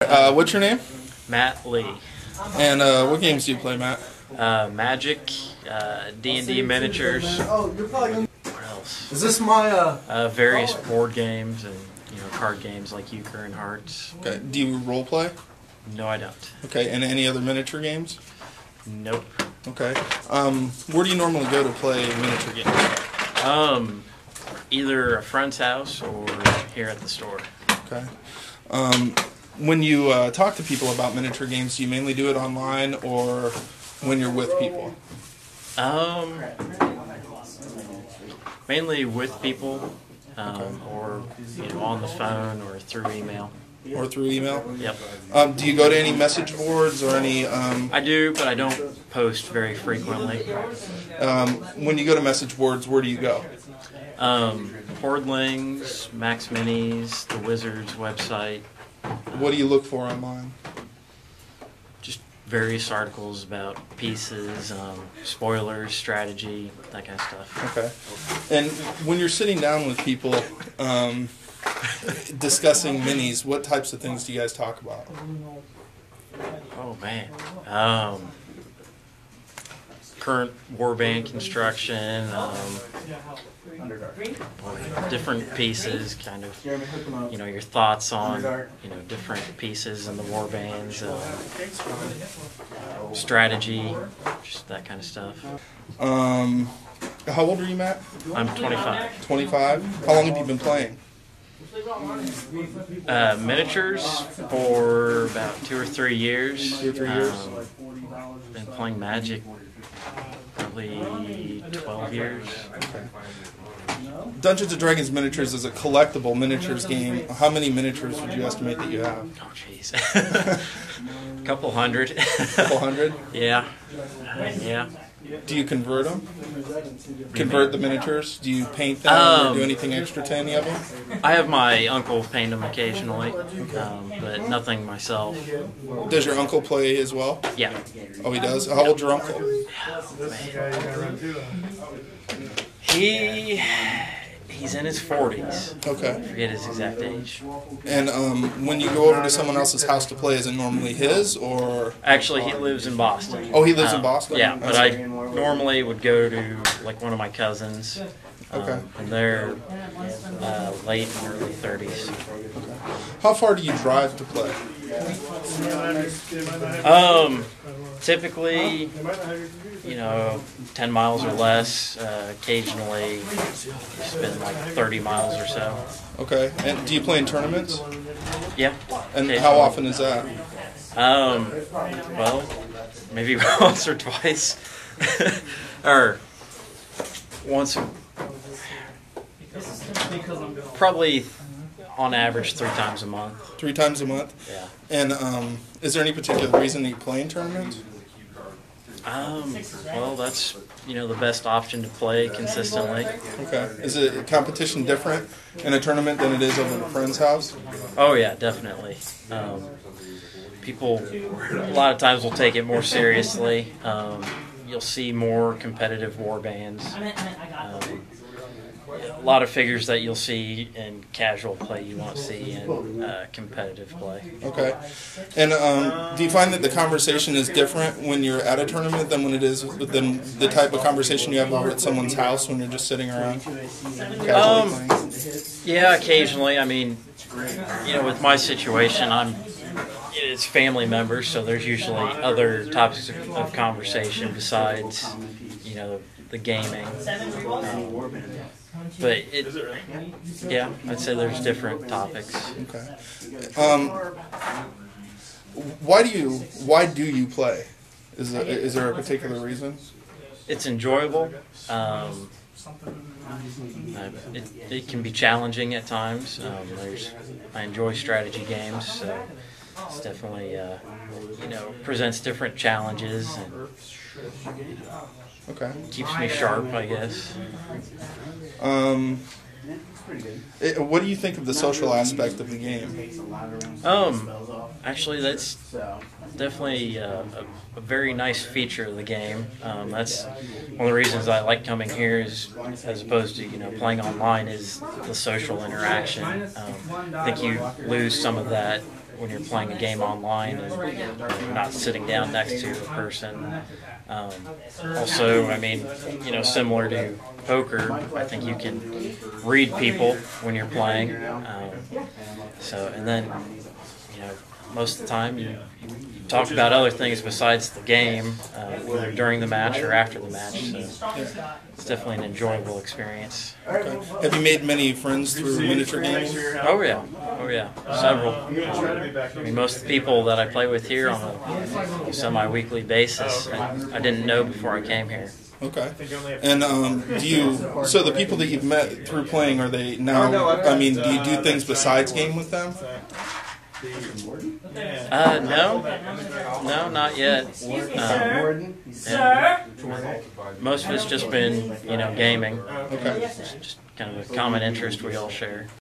What's your name? Matt Lee. And what games do you play, Matt? Magic, D&D miniatures. What else? Is this my Various board games and card games like Euchre and Hearts. Okay. Do you role play? No, I don't. Okay. And any other miniature games? Nope. Okay. Where do you normally go to play miniature games? Either a friend's house or here at the store. Okay. When you talk to people about miniature games, do you mainly do it online or when you're with people? Mainly with people, or on the phone or through email. Or through email? Yep. Do you go to any message boards or any? I do, but I don't post very frequently. When you go to message boards, where do you go? Boardlings, Max Minis, the Wizards website. What do you look for online? Just various articles about pieces, spoilers, strategy, that kind of stuff. Okay. And when you're sitting down with people discussing minis, what types of things do you guys talk about? Oh, man. Current warband construction, different pieces, kind of, your thoughts on, different pieces in the warbands, strategy, just that kind of stuff. How old are you, Matt? I'm 25. 25? How long have you been playing? Miniatures for about 2 or 3 years. 2 or 3 years? Been playing Magic probably 12 years. Okay. Dungeons & Dragons Miniatures is a collectible miniatures game. How many miniatures would you estimate that you have? Oh, jeez. A couple hundred. Couple hundred? Yeah. Yeah. Do you convert them? Convert the miniatures? Do you paint them or do anything extra to any of them? I have my uncle paint them occasionally, but nothing myself. Does your uncle play as well? Yeah. Oh, he does? How old's your uncle? He's in his 40s. Okay. I forget his exact age. And when you go over to someone else's house to play, is it normally his or? Actually, he lives in Boston. Oh, he lives in Boston? Yeah, but I normally would go to like one of my cousins. Okay. And they're late and early 30s. Okay. How far do you drive to play? Typically, 10 miles or less. Occasionally, spend like 30 miles or so. Okay. And do you play in tournaments? Yeah. And how often is that? Well, maybe once or twice. Or once. Probably on average 3 times a month. 3 times a month? Yeah. And is there any particular reason that you play in tournaments? Well, that's, the best option to play consistently. Okay. Is it competition different in a tournament than it is over at a friend's house? Oh, yeah, definitely. People, a lot of times, will take it more seriously. You'll see more competitive war bands. A lot of figures that you'll see in casual play you won't see in competitive play. Okay. And do you find that the conversation is different when you're at a tournament than when it is than the type of conversation you have over at someone's house when you're just sitting around casually playing? Yeah, occasionally. I mean, with my situation, it's family members, so there's usually other topics of conversation besides, the gaming. But I'd say there's different topics. Okay. Why do you play? Is there a particular reason? It's enjoyable. It can be challenging at times. I enjoy strategy games, so it's definitely presents different challenges and okay. Keeps me sharp, I guess. What do you think of the social aspect of the game? Actually, that's definitely a very nice feature of the game. That's one of the reasons I like coming here, is as opposed to playing online, is the social interaction. I think you lose some of that when you're playing a game online and you're not sitting down next to a person. Also, I mean, similar to poker, I think you can read people when you're playing. And then, most of the time you talk about other things besides the game, either during the match or after the match. So it's definitely an enjoyable experience. Okay. Have you made many friends through miniature gaming? Oh yeah, several. I mean, most of the people that I play with here on a semi-weekly basis, I didn't know before I came here. Okay. And so the people that you've met through playing, are they now, I mean, do you do things besides game with them? No, not yet. Most of it's just been, gaming. Okay. Just kind of a common interest we all share.